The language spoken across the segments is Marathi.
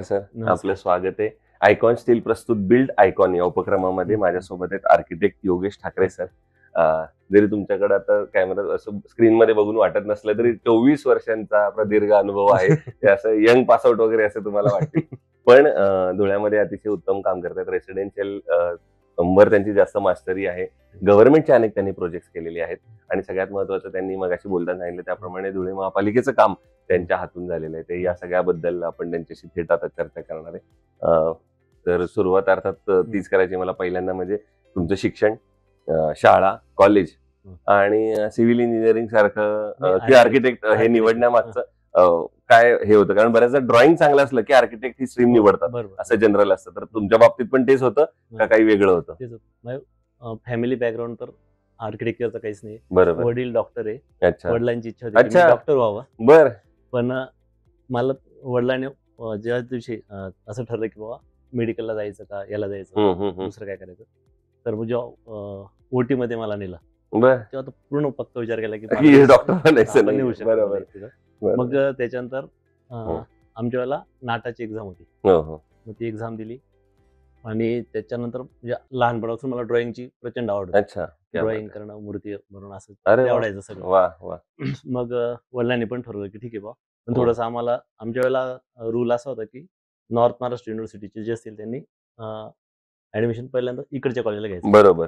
नमस्कार सर, आपलं स्वागत आहे. आयकॉन स्टील प्रस्तुत बिल्ड आयकॉन या उपक्रमामध्ये माझ्यासोबत आहेत आर्किटेक्ट योगेश ठाकरे सर. जरी तुमच्याकडे आता कॅमेरा असं स्क्रीनमध्ये बघून वाटत नसलं तरी 24 वर्षांचा प्रदीर्घ अनुभव आहे. हे असं यंग पासआउट वगैरे असं तुम्हाला वाटते, पण धुळ्यामध्ये अतिशय उत्तम काम करतात. रेसिडेन्शियल वर त्यांची जास्त मास्टरी आहे. गव्हर्नमेंटचे अनेक त्यांनी प्रोजेक्ट केलेले आहेत आणि सगळ्यात महत्वाचं त्यांनी मगाशी बोलताना सांगितलं त्याप्रमाणे धुळे महापालिकेचं काम त्यांच्या हातून झालेलं आहे. ते या सगळ्याबद्दल आपण त्यांच्याशी थेट आता चर्चा करणार आहे. तर सुरुवात अर्थात तीच करायची मला पहिल्यांदा, म्हणजे तुमचं शिक्षण, शाळा, कॉलेज आणि सिव्हिल इंजिनिअरिंग सारखं की आर्किटेक्ट हे निवडण्यामागचं काय हे होतं? कारण बऱ्याचदा ड्रॉइंग चांगलं असलं की आर्किटेक्ट ही स्ट्रीम निवडतात असं जनरल असतं. तर तुमच्या बाबतीत पण तेच होतं का काही वेगळं होतं? फॅमिली बॅकग्राऊंड तर आर्किटेक्चरचं काहीच नाही. बरोबर. वडील डॉक्टर आहे. अच्छा. वडिलांची इच्छा होती की डॉक्टर व्हावं. बर. पण मला वडिलांनी ज्या दिवशी असं ठरलं की बाबा मेडिकलला जायचं का याला जायचं दुसरं काय करायचं, तर मग जेव्हा ओटी मध्ये मला नेलं तेव्हा तो पूर्ण पक्का विचार केला की डॉक्टर. मग त्याच्यानंतर आमच्या वेळेला नाटाची एक्झाम होती. मग ती एक्झाम दिली आणि त्याच्यानंतर म्हणजे लहानपणापासून मला ड्रॉइंगची प्रचंड आवड होती. ड्रॉइंग करणं, मूर्ती बनवणं असं आवडायचं सगळं. मग वडिलांनी पण ठरवलं की ठीक आहे बा, पण थोडंसं आम्हाला आमच्या वेळेला रूल असा होता की नॉर्थ महाराष्ट्र युनिव्हर्सिटीचे जे असतील त्यांनी ऍडमिशन पहिल्यांदा इकडच्या कॉलेजला घ्यायचं. बरोबर.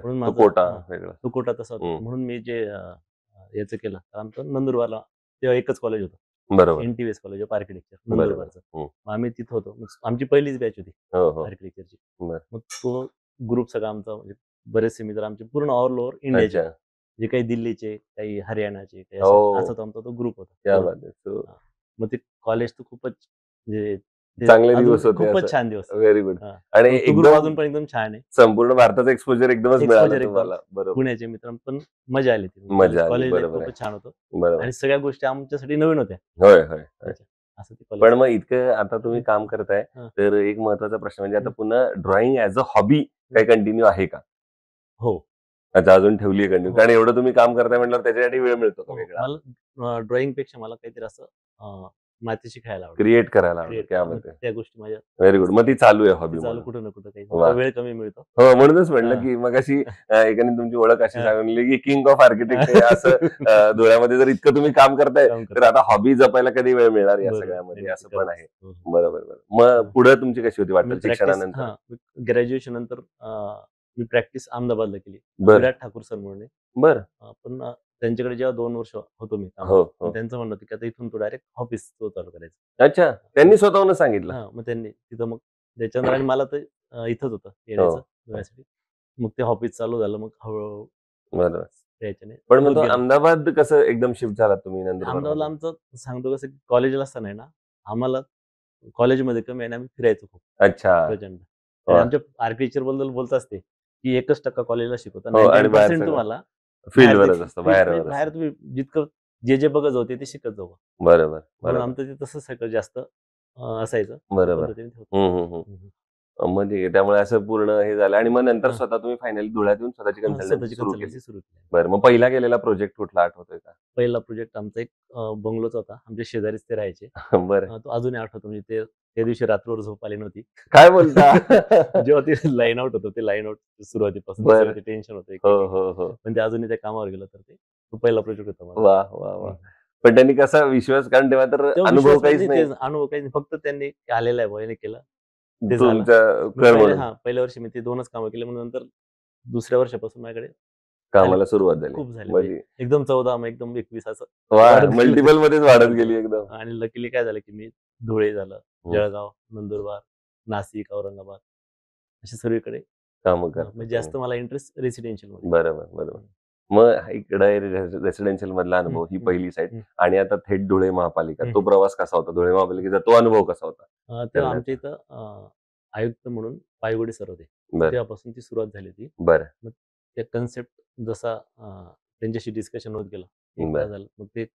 तो कोटा तसा होता. म्हणून मी जे याचं केलं, आमचं नंदुरबारला तेव्हा एकच कॉलेज होतं. बरोबर. NTVS कॉलेज ऑफ आर्किटेक्चर नंदुरबारचं. आम्ही तिथं होतो. आमची पहिलीच बॅच होती आर्किटेक्चरची. मग तो ग्रुप सगळा आमचा, म्हणजे बरेचसे मित्र आमचे पूर्ण ऑल ओव्हर इंडियाचे, जे काही दिल्लीचे, काही हरियाणाचे, काही असं आमचा तो ग्रुप होता. मग ते कॉलेज तर खूपच म्हणजे चांगले दिवस होते, खूपच छान दिवस. Very good. आणि अजून पण एकदम छान आहे. संपूर्ण भारताचं एक्सपोजर एकदमच मिळालं तुम्हाला. बरोबर. पुण्याचे मित्र पण मजा आली. कॉलेज खूपच छान होतं आणि सगळ्या गोष्टी आमच्यासाठी नवीन होत्या. होय. पण मग इतकं आता तुम्ही काम करताय, तर एक महत्वाचा प्रश्न म्हणजे आता पुन्हा ड्रॉइंग ऍज अ हॉबी काही कंटिन्यू आहे का? हो. अच्छा, अजून ठेवली आहे कंटिन्यू? कारण एवढं तुम्ही काम करताय म्हटल्यावर त्याच्यासाठी वेळ मिळतो का वेगळा? मला ड्रॉइंग पेक्षा मला काहीतरी असं मातीशी खायला आवडतं, क्रिएट करायला आवडतं. त्या गोष्टी माझ्या व्हेरी गुड. मग ती चालू आहे हॉबी? चालू कुठं ना कुठं काही वेळ कमी मिळतो. हो, म्हणूनच म्हणलं की मग अशी एकाने तुमची ओळख अशी सांगितली की किंग ऑफ आर्किटेक्ट आहे असं. धुळ्यामध्ये जर इतकं तुम्ही काम करताय तर आता हॉबी जपायला कधी वेळ मिळणार या सगळ्यामध्ये, असं पण आहे. बरोबर. मग पुढे तुमची कशी होती वाटतं शिक्षणानंतर? ग्रॅज्युएशन नंतर मी प्रॅक्टिस अहमदाबादला केली, विराट ठाकूर सर म्हणून. बरं. पण त्यांच्याकडे जेव्हा 2 वर्ष होतो मी, त्यांचं म्हणणं होतं की आता इथून तो डायरेक्ट ऑफिस चालू करायचं. अच्छा, त्यांनी स्वतःहून सांगितलं? मग त्यांनी तिथं, मग त्याच्यानंतर आणि मला तर इथंच होतं येण्याचं. मग ते ऑफिस चालू झालं. मग हळूहळू त्याच्याने. पण मग अहमदाबाद कसं एकदम शिफ्ट झाला तुम्ही? अहमदाबादला आमचं सांगतो कसं, कॉलेजला असताना आहे ना, आम्हाला कॉलेजमध्ये कमी आहे, आम्ही फिरायचो खूप. अच्छा. प्रचंड. आमच्या आर्किटेक्चर बद्दल बोलत असते की 1% कॉलेजला शिकवतात, 90% तुम्हाला फील्डवरच असतं, बाहेर तुम्ही जितकं जे बघत होते ते शिकत जाऊ. बरोबर. आमचं ते तसं सगळं जास्त असायचं. बरोबर. म्हणजे त्यामुळे असं पूर्ण हे झालं आणि मग नंतर स्वतः तुम्ही फायनली धुळ्यात येऊन स्वतःची कन्सल्टन्सी सुरू केली. बरं. मग पहिला केलेला प्रोजेक्ट कुठला आठवतोय का? पहिला प्रोजेक्ट आमचा एक बंगलोचा होता. आमच्या शेजारीच ते राहायचे. बरं. तो अजूनही आठवतो. म्हणजे त्या दिवशी रात्रभर झोप आली नव्हती. काय बोलता? जेव्हा ते लाईन आउट होतं, ते लाईन आउट सुरुवातीपासून टेन्शन होतं. पण ते अजूनही त्या कामावर गेलं, तर तो पहिला प्रोजेक्ट होता. वा. पण त्यांनी कसा विश्वास, कारण तेव्हा तर अनुभव काहीच नाही, फक्त त्यांनी आलेला आहे बॉयने केलं. पहिल्या वर्षी मी ते 2च कामं केले. म्हणून नंतर दुसऱ्या वर्षापासून माझ्याकडे कामाला सुरुवात झाली. खूप झाली. एकदम 14, मग एकदम 21 असं मल्टिपल मध्येच वाढत गेली एकदम. आणि लकीली काय झालं की मी धुळे झालं, जळगाव, नंदुरबार, नाशिक, औरंगाबाद अशा सर्वीकडे काम म्हणजे जास्त मला इंटरेस्ट रेसिडेन्शियल मध्ये. बरोबर. मग इकडे रेसिडेन्शियल मधला अनुभव, ही पहिली साईड, आणि आता थेट धुळे महापालिका, तो प्रवास कसा होता? धुळे महापालिकेचा तो अनुभव कसा होता? तेव्हा आमच्या इथं आयुक्त म्हणून पायगुडे सर होते. तेव्हापासून ती सुरुवात झाली होती. बरं. मग ते कन्सेप्ट जसा त्यांच्याशी डिस्कशन होत गेलं, झालं. मग ते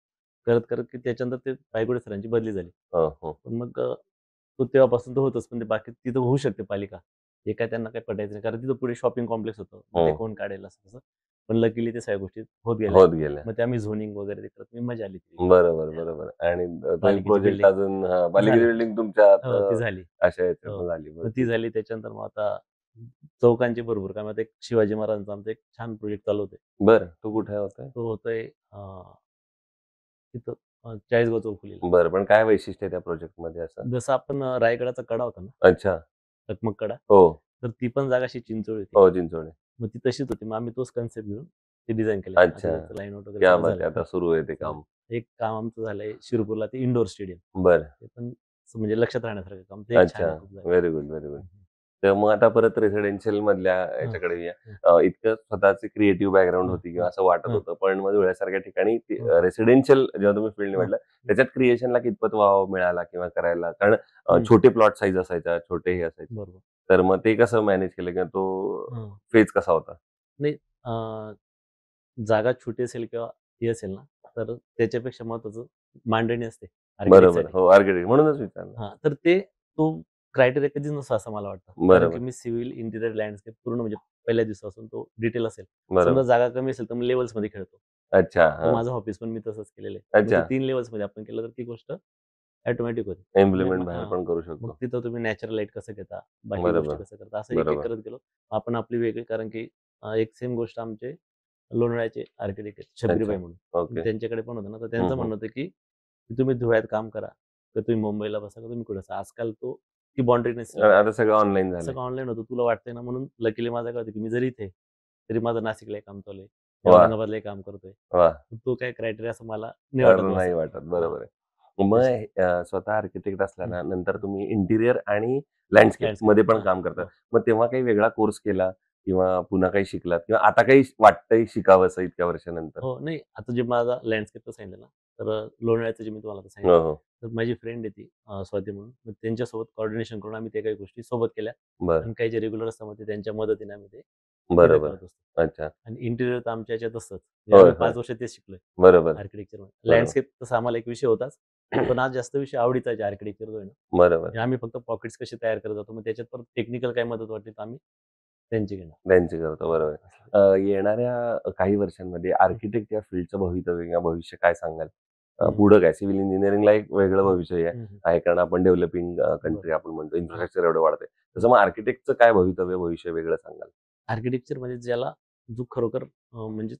करत की त्याच्यानंतर ते पायगुडे सरांची बदली झाली. पण मग तो तेव्हापासून तो होतच. पण ते बाकी तिथं होऊ शकते पालिका, हे काय त्यांना काही पटायचं नाही, कारण तिथं पुढे शॉपिंग कॉम्प्लेक्स होतं. ते कोण काढेल असं तसं. पण लकीली ते सगळ्या गोष्टी होत गेल्या. होत गेल्या. मग ते आम्ही झोनिंग वगैरे ते करत मी मजा आली ती. बरोबर बरोबर. आणि पालिकेची प्रोजेक्ट building अजून पालिकेची झाली. बिल्डिंग तुमच्या ती झाली. अशा हो. याच्यातून झाली. मग ती झाली. त्याच्यानंतर मग आता चौकांची भरपूर काम. आता एक शिवाजी महाराजांचा आमचा एक छान प्रोजेक्ट चालू होतोय. बरं, तो कुठे होतोय? तो होतोय तिथं 40 चौफुलीला. बरं, पण काय वैशिष्ट्य आहे त्या प्रोजेक्ट मध्ये असं? जसं आपण रायगडाचा कडा होता ना, अच्छा. टकमक कडा, हो तर ती पण जागा अशी चिंचोळी होती. हो, चिंचोळे. मग ती तशीच होती. मग आम्ही तोच कन्सेप्ट घेऊन ते डिझाईन केलं. अच्छा. लाईन आउट वगैरे क्या सगळं बात आहे, झालं. आता सुरू आहे ते काम. एक काम आमचं झालंय शिरपूरला, ते इंडोर स्टेडियम. बरं. ते पण म्हणजे लक्षात राहण्यासारखं काम. ते एक छान अच्छा, आहे, खूप झालं. Very good very good. तर मग आता परत रेसिडेन्शियल मधल्या याच्याकडे येऊया. इतकं स्वतःची क्रिएटिव्ह बॅकग्राऊंड होती किंवा असं वाटत होतं, पण मग धुळ्यासारख्या ठिकाणी रेसिडेन्शियल जेव्हा तुम्ही फील्ड निवडलं त्याच्यात क्रिएशनला कितपत वाव मिळाला किंवा करायला? कारण छोटे प्लॉट साईज असायचा, छोटे हे असायचे, बरोबर. तर मग ते कसं मॅनेज केलं किंवा तो फेज कसा होता? नाही, जागा छोटी असेल किंवा हे असेल ना, तर त्याच्यापेक्षा महत्वाचं मांडणी असते बरोबर. architect साठी. हो, आर्किटेक्ट म्हणूनच विचारलं. तर तो क्रायटेरिया कधीच नसतो असं मला वाटतं. कारण बरोबर. की मी सिव्हिल, इंटिरियर, लँडस्केप पूर्ण म्हणजे पहिल्या दिवसापासून तो डिटेल असेल. समजा बरोबर. जागा कमी असेल तर मी लेवल्स मध्ये खेळतो. अच्छा. तर माझं ऑफिस पण मी तसंच केलेलं आहे. अच्छा. 3 लेवल्स मध्ये आपण केलं तर ती गोष्ट ऑटोमॅटिक होते. इम्प्लिमेंट बाहेर पण करू मग शकतो. तिथं तुम्ही नॅचरल लाईट कसं घेता, बाकी बरोबर. गोष्टी कसं करता, असं एक बरोबर. करत गेलो. आपण आपली वेगळी, कारण की एक सेम गोष्ट आमचे लोणावळ्याचे आर्किटेक्ट आहेत, शबरीबाई म्हणून. ओके. त्यांच्याकडे पण होतं ना, तर त्यांचं म्हणणं होतं की तुम्ही धुळ्यात काम करा, तर तुम्ही मुंबईला बसा, का तुम्ही कुठे बसा. आजकाल ती बाउंड्री नसते. आता सगळं ऑनलाईन झालं. सगळं ऑनलाईन होतं. तुला वाटतंय ना, म्हणून लकीली माझं काय होतं की मी जरी इथे तरी माझं नाशिकला काम चालू आहे, वा. औरंगाबादला काम करतोय. वा. तो काय क्रायटेरिया असं मला नाही वाटत. बरोबर आहे. मग स्वतः आर्किटेक्ट असल्याना नंतर तुम्ही इंटिरियर आणि लँडस्केप मध्ये पण काम करता. मग तेव्हा काही वेगळा कोर्स केला किंवा पुन्हा काही शिकलात किंवा आता काही वाटतंय शिकावं असं इतक्या वर्षानंतर? हो, नाही, आता जे माझा लँडस्केपचं सांगितलं ना, तर लोणावळ्याचं जे मी तुम्हाला हो सांगितलं, हो. तर माझी फ्रेंड आहे ती स्वाती म्हणून. मग त्यांच्यासोबत कोऑर्डिनेशन करून आम्ही ते काही गोष्टी सोबत केल्या. बरं. आणि काही जे रेग्युलर असतात मग ते त्यांच्या मदतीने आम्ही ते बरोबर. करत असतो. अच्छा. आणि इंटिरियर तर आमच्या याच्यात असतंच. होय, आम्ही होय. 5 वर्ष तेच शिकलोय बरोबर. आर्किटेक्चरमध्ये. लँडस्केप तसा आम्हाला एक विषय होताच, पण आज जास्त विषय आवडीचा आहे आर्किटेक्चर जो आहे ना. बरोबर. म्हणजे आम्ही फक्त पॉकेट्स कसे तयार करत जातो, मग त्याच्यात परत टेक्निकल काही मदत वाटली तर आम्ही त्यांची घेणार. त्यांची करतो. बरोबर. येणाऱ्या काही वर्षांमध्ये आर्किटेक्ट या फील्डचं भवितव्य किंवा भविष्य काय सांगाल? पुढं काय? सिव्हिल इंजिनिअरिंगला एक वेगळं भविष्य आहे, कारण आपण डेव्हलपिंग कंट्री आपण म्हणतो, इन्फ्रास्ट्रक्चर एवढं वाढतंय. तसं मग आर्किटेक्टचं काय भविष्य वेगळं सांगाल? आर्किटेक्चर म्हणजे ज्याला जो खरोखर म्हणजे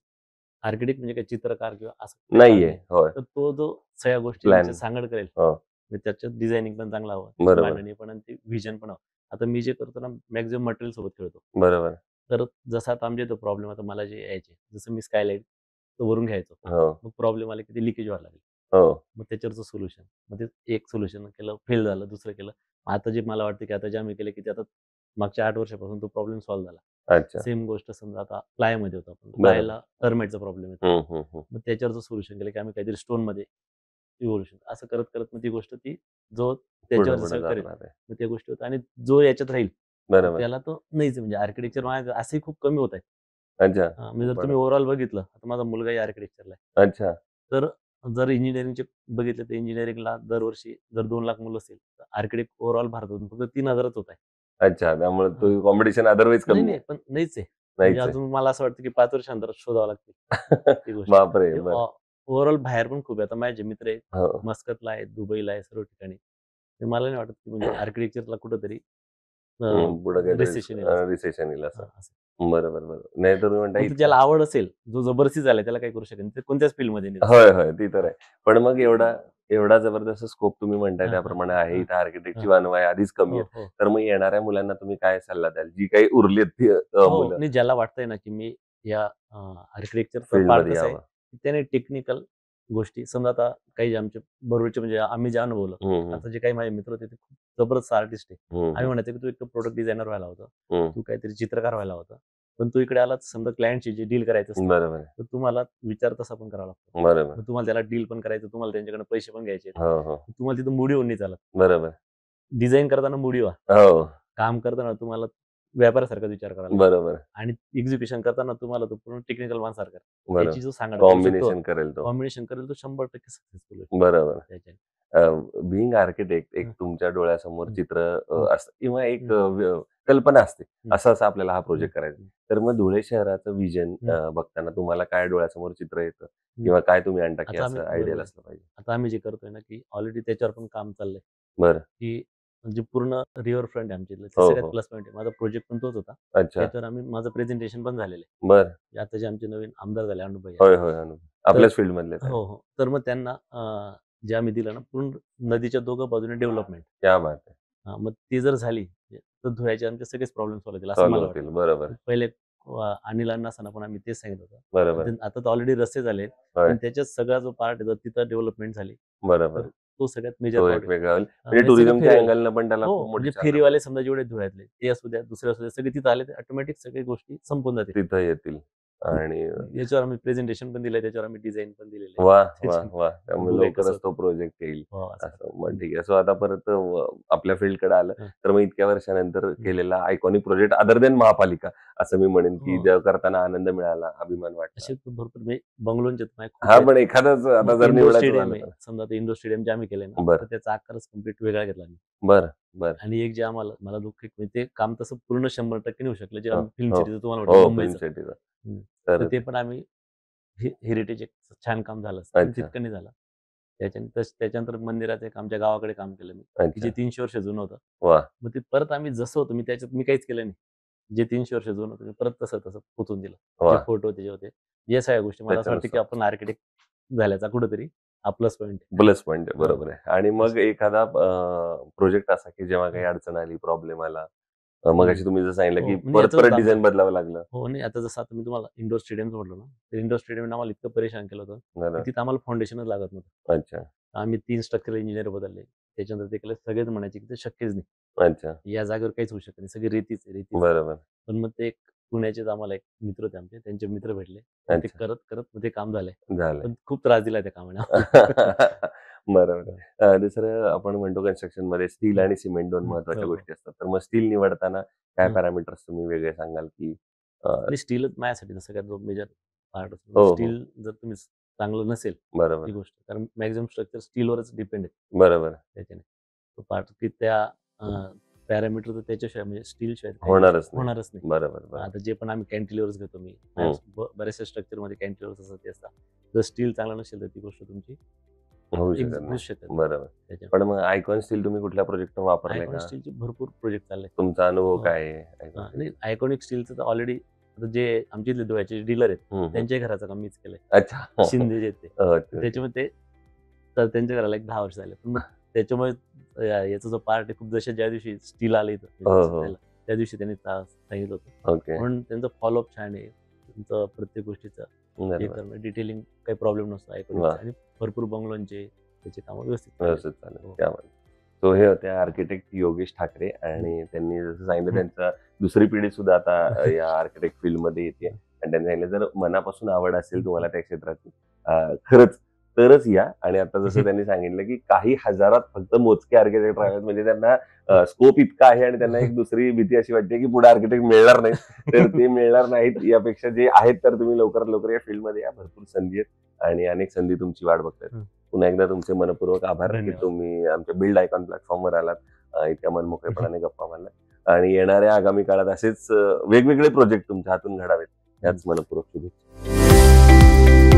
आर्किटेक्ट म्हणजे काय चित्रकार किंवा असं नाहीये. होय. तर तो जो सगळ्या गोष्टी सांगड करेल, म्हणजे त्याच्यात डिझायनिंग पण चांगला हवं, मांडणी पण आणि व्हिजन पण हवं. आता मी जे करतो ना, मॅक्झिमम मटेरियल सोबत खेळतो. बरोबर. तर जसा आता आमच्या इथं प्रॉब्लेम, आता मला जे यायचे, जसं मी स्कायलाईट वरून घ्यायचो, मग प्रॉब्लेम आला की ते लिकेज व्हायला लागले. मग त्याच्यावरचं सोल्युशन, मग ते एक सोल्युशन केलं, फेल झालं, दुसरं केलं. आता जे मला वाटतं की आता जे आम्ही केलं की ते आता मागच्या 8 वर्षापासून तो प्रॉब्लेम सॉल्व्ह झाला. अच्छा. सेम गोष्ट समजा आता प्लायमध्ये होता, आपण प्लायला टर्माइटचा प्रॉब्लेम येतो. मग त्याच्यावरचं सोल्युशन केलं की आम्ही काहीतरी स्टोन मध्ये इव्होल्युशन, असं करत करत मग ती गोष्ट जो त्याच्यावर करेल, मग त्या गोष्टी होतात. आणि जो याच्यात राहील त्याला तो नाहीच, म्हणजे आर्किटेक्चर असेही खूप कमी होत आहेत. अच्छा. म्हणजे जर तुम्ही ओव्हरऑल बघितलं, आता माझा मुलगाही आर्किटेक्चरला आहे. अच्छा. तर जर इंजिनिअरिंगचे बघितलं तर इंजिनिअरिंगला दरवर्षी जर 2 लाख मुलं असेल, तर आर्किटेक्ट ओव्हरऑल भारतातून फक्त 3,000च होत आहे. अच्छा, त्यामुळे तो कॉम्पिटिशन अदरवाईज कमी नाही, पण नाहीच आहे. म्हणजे अजून मला असं वाटतं की 5 वर्षांतर शोधावं लागतील ती गोष्ट. बापरे. ओव्हरऑल बाहेर पण खूप आहे. आता माझे मित्र आहेत, हो. मस्कतला आहेत, दुबईला आहे, सर्व ठिकाणी. मला नाही वाटत की म्हणजे आर्किटेक्चरला कुठंतरी रिसेशन येईल असं. बरोबर. नाही तर तुम्ही म्हणता ज्याला आवड असेल, जो जबरदस्ती झालाय, त्याला काय करू शकेल, ते कोणत्याच फील्डमध्ये नाही. होय होय, ती तर आहे. पण मग एवढा जबरदस्त स्कोप तुम्ही म्हणताय त्याप्रमाणे आहे इथं, आर्किटेक्टची वानवाय आधीच कमी आहे. तर मग येणाऱ्या मुलांना तुम्ही काय सल्ला द्याल, जी काही उरलीत ती मुलं? ज्याला वाटतंय ना की मी या आर्किटेक्चरचा फील्ड पार्ट मध्ये कसा आहे, यावं. त्याने टेक्निकल गोष्टी, समजा आता काही आमचे बरोबरचे म्हणजे आम्ही जे अनुभवलं, आता जे काही माझे मित्र होते ते खूप जबरदस्त आर्टिस्ट आहे. आम्ही म्हणायचो की तू एक प्रोडक्ट डिझायनर व्हायला होतं, तू काहीतरी चित्रकार व्हायला होतं, पण तू इकडे आला समजा क्लायंटशी जे डील करायचं असतं, बरोबर. तर तुम्हाला विचार तसा पण करावा लागतो. बरोबर. तुम्हाला त्याला डील पण करायचं, तुम्हाला त्यांच्याकडे पैसे पण घ्यायचे, हो. तुम्हाला तिथं मुडी होऊन नाही चालत. बरोबर. डिझाईन करताना मुडी व्हा, हो. काम करताना तुम्हाला व्यापारासारखा विचार करावा लागतो. बरोबर. आणि एक्झिक्युशन करताना तुम्हाला तो पूर्ण टेक्निकल माणसारखा, याची जो सांगा कॉम्बिनेशन करेल तो 100% सक्सेसफुल होईल. बरोबर. बिंग आर्किटेक्ट एक तुमच्या डोळ्यासमोर चित्र असतं किंवा एक कल्पना असते असं असं आपल्याला हा प्रोजेक्ट करायचा. तर मग धुळे शहराचं विजन बघताना तुम्हाला काय डोळ्यासमोर चित्र येतं किंवा काय तुम्ही आणता की आता असं आम्ही आयडियल बरोबर. असलं पाहिजे? आता आम्ही जे करतोय ना, की ऑलरेडी त्याच्यावर पण काम चाललंय, बरं. की म्हणजे पूर्ण रिव्हर फ्रंट आहे आमच्या इथलं. ते हो, सगळ्यात हो. प्लस पॉइंट आहे. माझा प्रोजेक्ट पण तोच होता. अच्छा. त्याच्यावर माझं प्रेझेंटेशन पण झालेलं आहे. बरं. आता जे आमचे नवीन आमदार झाले अनुभव होय, होय. आपल्याच फील्ड मधले हो, हो. तर मग त्यांना जे आम्ही दिलं ना, पूर्ण नदीच्या दोघं बाजूने डेव्हलपमेंट. क्या बात आहे. मग ती जर झाली, तर धुळ्याचे आमचे सगळेच प्रॉब्लेम सॉल्व्ह होतील असं सॉल्व्ह मला होतील. वाटतं. बरोबर. पहिले अनिल अण्णांना पण आम्ही तेच सांगितलं होतं. बरोबर. आता तर ऑलरेडी रस्ते झाले आहेत. होय. पण त्याच्यात सगळा जो पार्ट आहे तिथं डेव्हलपमेंट झाली. बरोबर. तर तो सगळ्यात मेजर तो पार्ट एक आहे. वेगळा होईल. म्हणजे हे सगळे टुरिझमच्या फेरीवाले. अँगलनं पण त्याला हो, खूप मोठी म्हणजे चालना फेरीवाले समजा जेवढे धुळ्यातले ते असू द्या, दुसरे असू द्या, सगळे तिथं आले तर ऑटोमॅटिक सगळी गोष्टी संपून जातील. तिथं येतील. आणि याच्यावर आम्ही प्रेझेंटेशन पण दिलंय, त्याच्यावर आम्ही डिझाईन पण दिलेलं आहे. वा वा वा त्यामुळे बघूया कसं लवकरच तो प्रोजेक्ट येईल. हो, असं. असं मग ठीक आहे. सो आता परत आपल्या फील्डकडे आलं तर मग इतक्या वर्षानंतर केलेला आयकॉनिक प्रोजेक्ट अदर देन महापालिका असं मी म्हणेन की हो. जेव्हा करताना आनंद मिळाला, अभिमान वाटला. असे भरपूर म्हणजे बंगलोंचे तर माझे खूप हा आहेत. पण एखादाच आता जर इंडोर निवडायचं स्टेडियम झालं आहे. तर. समजा ते इंडोर स्टेडियम जे आम्ही केलंय ना, बरं. तर त्याचा आकारच कम्प्लीट वेगळा घेतला आम्ही. बरं. आणि एक जे मला दुःख आहे, म्हणजे ते काम तसं पूर्ण 100% नाही होऊ शकलं, जे हो, आम्ही फिल्म हो. सिटीचं तुम्हाला हो, म्हटलं फिल्म मुंबईचं. सिटीचं. तर तर ते पण आम्ही हेरिटेज एक छान काम झालं असतं, पण अच्छा. तितकं नाही झालं. त्याच्यानंतर मंदिराचं एक आमच्या गावाकडे काम केलं मी, की अच्छा. जे 300 वर्ष जुनं होतं. वाह! मग ते परत आम्ही जसं होतं, मी काहीच केलं नाही. जे 300 वर्ष जुनं होतं, मी परत तसं पोहचून दिलं. जे वाह! फोटो त्याचे होते, या सगळ्या गोष्टी मला असं वाटतं, की त्याच्यानुसार. आपण आर्किटेक्ट झाल्याचा कुठेतरी हा प्लस पॉइंट आहे. प्लस पॉइंट आहे. हो. बरोबर आहे. आणि मग एखादा प्रोजेक्ट असा की जेव्हा काही अडचण आली, प्रॉब्लेम आला, मगाशी तुम्ही जसं सांगितलं हो, की म्हणजे परत याचंच परत काम डिझाईन आहे. बदलावं लागलं. हो, नाही आता जसं आता मी तुम्हाला इंडोर स्टेडियमचं म्हटलं ना, तर इंडोर स्टेडियमने आम्हाला इतकं परेशान केलं होतं, की बरं. तिथं आम्हाला फाउंडेशनच लागत नव्हतं. अच्छा. आम्ही 3 स्ट्रक्चरल इंजिनिअर बदलले. त्याच्यानंतर ते केलं, सगळेच म्हणायचे की ते शक्यच नाही. अच्छा. या जागेवर काहीच होऊ शकत नाही. सगळी रेतीच आहे, रेतीच आहे. बरोबर. पण मग ते एक पुण्याचेच आम्हाला एक मित्र होते आमचे, त्यांचे मित्र भेटले. मग ते अच्छा. करत मग ते काम झालंय. झालंय. पण खूप त्रास दिला त्या कामाने आम्हाला. बरोबर. दुसरं आपण म्हणतो कन्स्ट्रक्शनमध्ये स्टील आणि सिमेंट 2 महत्त्वाच्या हो, हो. गोष्टी असतात. तर मग स्टील निवडताना काय हं. पॅरामीटर्स तुम्ही वेगळे सांगाल की आणि स्टीलच माझ्यासाठी सगळ्यात जो मेजर पार्ट असतो. हो, हो. स्टील जर तुम्ही चांगलं नसेल बरोबर. ती गोष्ट, कारण मॅक्सिमम स्ट्रक्चर स्टीलवरच डिपेंड आहे बरोबर. त्याच्याने. तो पार्ट की त्या पॅरामीटर तर त्याच्याशिवाय म्हणजे स्टीलशिवाय काही होणारच गोष्ट नाही. होणारच नाही. बरोबर, बरोबर. आता जे पण आम्ही कॅन्टिलिव्हर्स घेतो मी, हं. बऱ्याचशा स्ट्रक्चरमध्ये कॅन्टिलिव्हर्स असं ते असतात. जर स्टील चांगलं नसेल तर ती गोष्ट तुमची होऊ एक शकत होऊ नाही. शकत नाही बरोबर. त्याच्यामुळे. पण मग आयकॉन स्टील तुम्ही कुठल्या प्रोजेक्टवर वापरलंय आयकॉनिक का? स्टीलचे भरपूर प्रोजेक्ट चालले. तुमचा अनुभव हो. काय आहे? Icon steel? नाही, आयकॉनिक स्टीलचं तर ऑलरेडी जे आमच्या इथले धुळ्याचे डीलर आहेत, हं, हं. त्यांच्याही घराचं काम मीच केलंय. अच्छा. शिंदे जे आहेत ते. अच्छा. त्याच्यामुळे तर त्यांच्या घराला एक 10 वर्ष झाले. पण मग त्याच्यामुळे याचा जो पार्ट आहे, खूप जशा ज्या दिवशी स्टील आलं इथं हो, म्हणजे हो. त्याला, त्या दिवशी त्यांनी सांगितलं होतं. ओके. म्हणून त्यांचं फॉलोअप छान आहे. त्यांचं प्रत्येक गोष्टीचं हे बरोबर. करणं, डिटेलिंग काही प्रॉब्लेम नसतो आयकॉनिकचा. वाह! आणि भरपूर बंगलोंचे त्याचे कामं व्यवस्थित चालले. व्यवस्थित चालेल. हो. त्यामध्ये. सो हे होते आर्किटेक्ट योगेश ठाकरे आणि त्यांनी जसं सांगितलं त्यांचा दुसरी पिढी सुद्धा आता या आर्किटेक्ट फील्डमध्ये येते आणि त्यांनी सांगितलं जर मनापासून आवड असेल तुम्हाला त्या क्षेत्राची खरंच तरच या. आणि आता जसं त्यांनी सांगितलं की काही हजारात फक्त मोजके आर्किटेक्ट राहतात, म्हणजे त्यांना स्कोप इतका आहे आणि त्यांना एक दुसरी भीती अशी वाटते की पुढे आर्किटेक्ट मिळणार नाही. तर ते मिळणार नाहीत, यापेक्षा जे आहेत तर तुम्ही लवकरात लवकर या फील्डमध्ये या. भरपूर संधी आहेत आणि अनेक संधी तुमची वाट बघतायत. पुन्हा एकदा तुमचे मनपूर्वक आभार की धन्यवाद. तुम्ही आमच्या बिल्ड आयकॉन प्लॅटफॉर्मवर आलात, इतक्या मनमोकळेपणाने गप्पा मारल्या आणि येणाऱ्या आगामी काळात असेच वेगवेगळे प्रोजेक्ट तुमच्या हातून घडावेत याच मनपूर्वक शुभेच्छा.